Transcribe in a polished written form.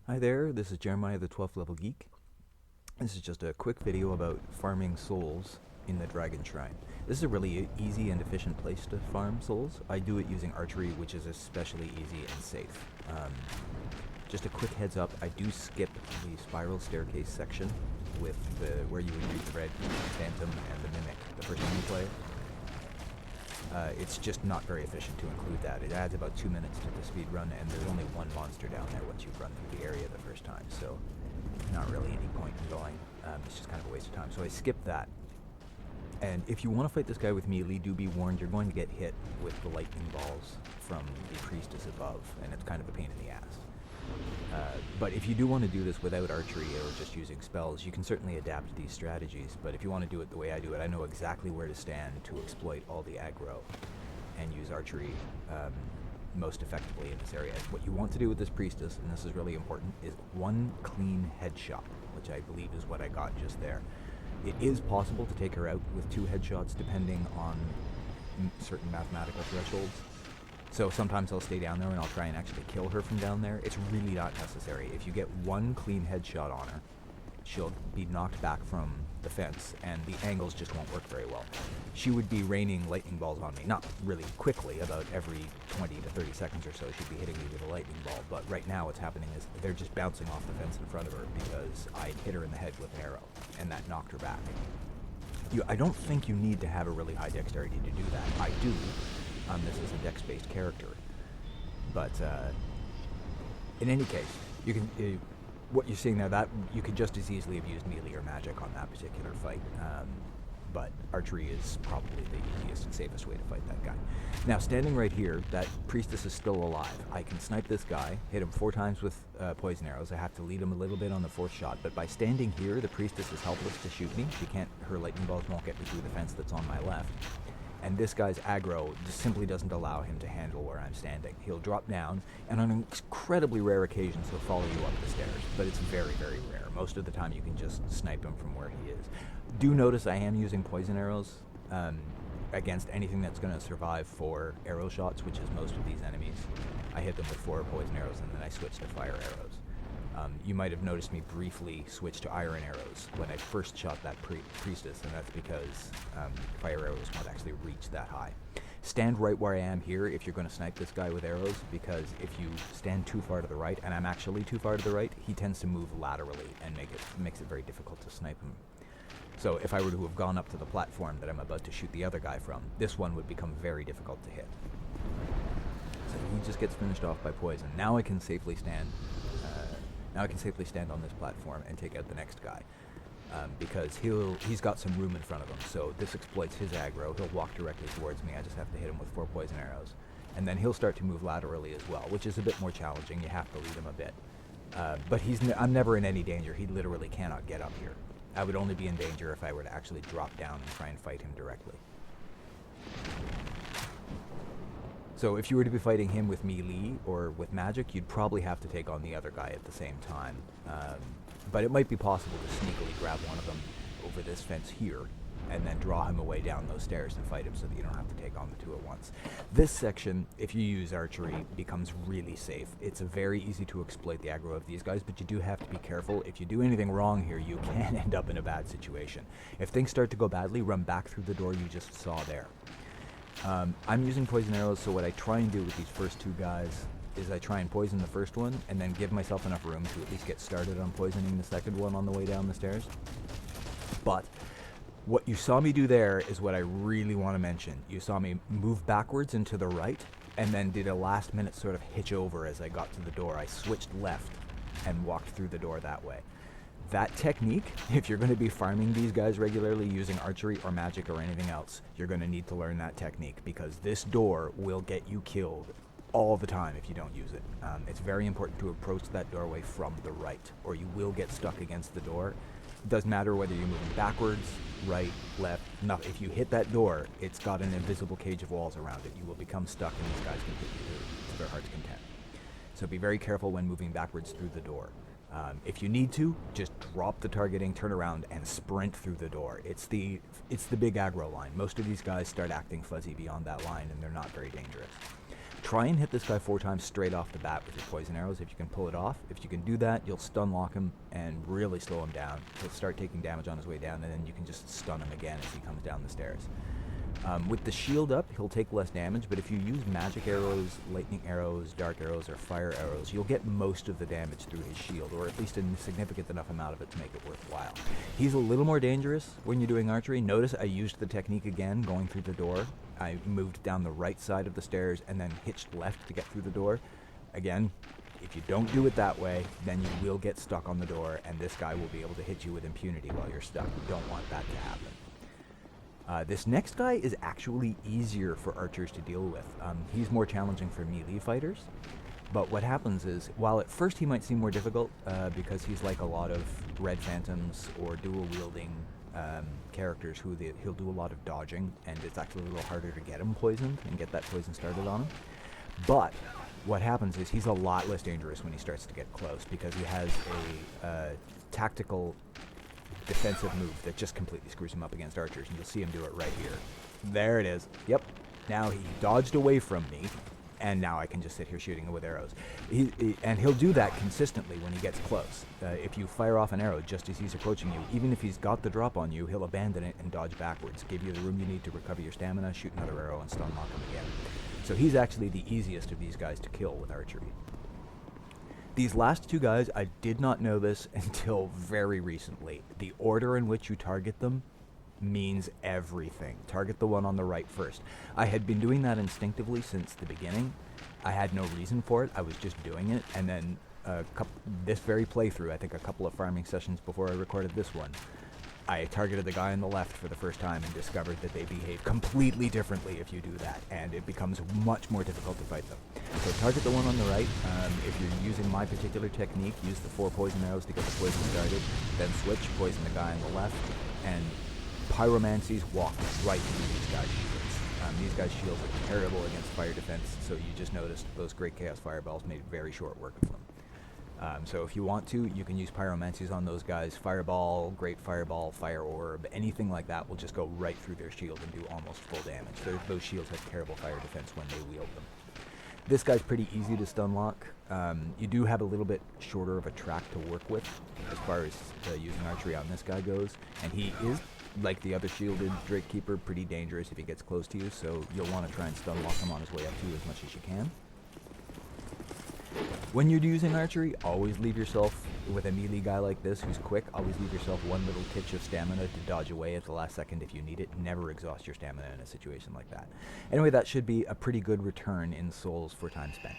Hi there, this is Jeremiah the 12th level geek. This is just a quick video about farming souls in the Dragon Shrine. This is a really easy and efficient place to farm souls. I do it using archery, which is especially easy and safe. Just a quick heads up, I do skip the spiral staircase section with where you would use the red phantom and the mimic the first time you play. It's just not very efficient to include that. It adds about 2 minutes to the speed run, and there's only one monster down there once you've run through the area the first time, so not really any point in going. It's just kind of a waste of time, so I skipped that. And if you want to fight this guy with melee, do be warned you're going to get hit with the lightning balls from the priestess above, and it's kind of a pain in the ass. But if you do want to do this without archery or just using spells, you can certainly adapt these strategies. But if you want to do it the way I do it, I know exactly where to stand to exploit all the aggro and use archery most effectively in this area. What you want to do with this priestess, and this is really important, is one clean headshot, which I believe is what I got just there. It is possible to take her out with 2 headshots depending on certain mathematical thresholds. So sometimes I'll stay down there and I'll try and actually kill her from down there. It's really not necessary. If you get one clean headshot on her, she'll be knocked back from the fence and the angles just won't work very well. She would be raining lightning balls on me, not really quickly, about every 20 to 30 seconds or so she'd be hitting me with a lightning ball, but right now what's happening is they're just bouncing off the fence in front of her because I hit her in the head with an arrow and that knocked her back. I don't think you need to have a really high dexterity to do that. I do. This is a dex-based character, but in any case, you can what you're seeing there, that you could just as easily have used melee or magic on that particular fight, but archery is probably the easiest and safest way to fight that guy. Now, standing right here, that priestess is still alive. I can snipe this guy, hit him 4 times with poison arrows. I have to lead him a little bit on the 4th shot, but by standing here, the priestess is helpless to shoot me. She can't, her lightning balls won't get me through the fence that's on my left. And this guy's aggro just simply doesn't allow him to handle where I'm standing. He'll drop down, and on incredibly rare occasions, he'll follow you up the stairs. But it's very, very rare. Most of the time, you can just snipe him from where he is. Do notice I am using poison arrows against anything that's going to survive 4 arrow shots, which is most of these enemies. I hit them with 4 poison arrows, and then I switch to fire arrows. You might have noticed me briefly switch to iron arrows when I first shot that priestess, and that's because fire arrows won't actually reach that high. Stand right where I am here if you're going to snipe this guy with arrows, because if you stand too far to the right, and I'm actually too far to the right, he tends to move laterally and makes it very difficult to snipe him. So if I were to have gone up to the platform that I'm about to shoot the other guy from, this one would become very difficult to hit. So he just gets finished off by poison. Now I can safely stand. Now I can safely stand on this platform and take out the next guy, because he's got some room in front of him, so this exploits his aggro. He'll walk directly towards me. I just have to hit him with 4 poison arrows. And then he'll start to move laterally as well, which is a bit more challenging. You have to lead him a bit. But I'm never in any danger. He literally cannot get up here. I would only be in danger if I were to actually drop down and try and fight him directly. So if you were to be fighting him with melee or with magic, you'd probably have to take on the other guy at the same time. But it might be possible to sneakily grab one of them over this fence here and then draw him away down those stairs and fight him so that you don't have to take on the 2 at once. This section, if you use archery, becomes really safe. It's very easy to exploit the aggro of these guys, but you do have to be careful. If you do anything wrong here, you can end up in a bad situation. If things start to go badly, run back through the door you just saw there. I'm using poison arrows, so what I try and do with these first 2 guys is I try and poison the first one and then give myself enough room to at least get started on poisoning the second one on the way down the stairs. But what you saw me do there is what I really want to mention. You saw me move backwards and to the right and then did a last minute sort of hitch over as I got to the door. I switched left and walked through the door that way. That technique, if you're going to be farming these guys regularly using archery or magic or anything else, you're going to need to learn that technique, because this door will get you killed all the time if you don't use it. It's very important to approach that doorway from the right, or you will get stuck against the door. It doesn't matter whether you're moving backwards, right, left, nothing. If you hit that door, it's got an invisible cage of walls around it. You will become stuck and these guys can hit you to their heart's content. So be very careful when moving backwards through the door. If you need to, just drop the targeting, turn around, and sprint through the door. It's the big aggro line. Most of these guys start acting fuzzy beyond that line, and they're not very dangerous. try and hit this guy 4 times straight off the bat with your poison arrows if you can pull it off. If you can do that, you'll stun lock him and really slow him down. He'll start taking damage on his way down, and then you can just stun him again as he comes down the stairs. With the shield up, he'll take less damage, but if you use magic arrows, lightning arrows, dark arrows, or fire arrows, you'll get most of the damage through his shield, or at least a significant enough amount of it to make it worthwhile. He's a little more dangerous when you're doing archery. Notice I used the technique again, going through the door. I moved down the right side of the stairs and then hitched left to get through the door. Again, if you don't do it that way, then you will get stuck on the door, and this guy will be able to hit you with impunity while you're stuck. You don't want that to happen. This next guy is actually easier for archers to deal with. He's more challenging for melee fighters, but what happens is, while at first he might seem more difficult because he's like a lot of red phantoms or dual wielding characters who he'll do a lot of dodging, and it's actually a little harder to get him poisoned and get that poison started on him. But what happens is he's a lot less dangerous when he starts to get close, because he has a tactical defensive move that just completely screws him up against archers, and you'll see him do it right here. There it is. Yep. Now he dodged away from me, and now I can just sit here shooting with arrows. And he'll do that consistently when he gets close. If you fire off an arrow just as he's approaching you, even if he's got the drop on you, he'll abandon it and dodge backwards, give you the room you need to recover your stamina, shoot another arrow, and stun lock him again. So he's actually the easiest of these guys to kill with archery. These last 2 guys, I did not know this until very recently. The order in which you target them means everything. Target the one on the right first. I had been doing that instinctively since the beginning. I had no reason for it. I was just doing it. And then this very playthrough, I think a couple of farming sessions before I recorded this one, I targeted the guy on the left for the first time and discovered that they behave completely differently if you do that, and it becomes much more difficult to fight them. So target the one on the right. If you're using my particular technique, use the 4 poison arrows to get the poison started, then switch, poison the guy on the left, and pyromancies walk right through these guys' shields. These guys' shields are terrible against fire defense, so you just noticed those great chaos fireballs made very short work of them. So if you want to, you can use pyromancies on those guys. Fireball, great fireball, fire orb, anything like that will just go right through their shield and do almost full damage. Those shields have terrible fire defense when they wield them. This guy's pretty easy to stun lock. You do have a little bit shorter of a track to work with as far as using archery on this guy goes, and he is, like the other shielded Drake Keeper, pretty dangerous if he gets close to you, so you'll want to try and stun lock him on his way up to you as much as you can. When you're using archery, always leave yourself, with a melee guy like this who's quick, always leave yourself one little titch of stamina to dodge away at the last second if you need it. Never exhaust your stamina in a situation like that. Anyway, that should be a pretty good return in souls for time spent.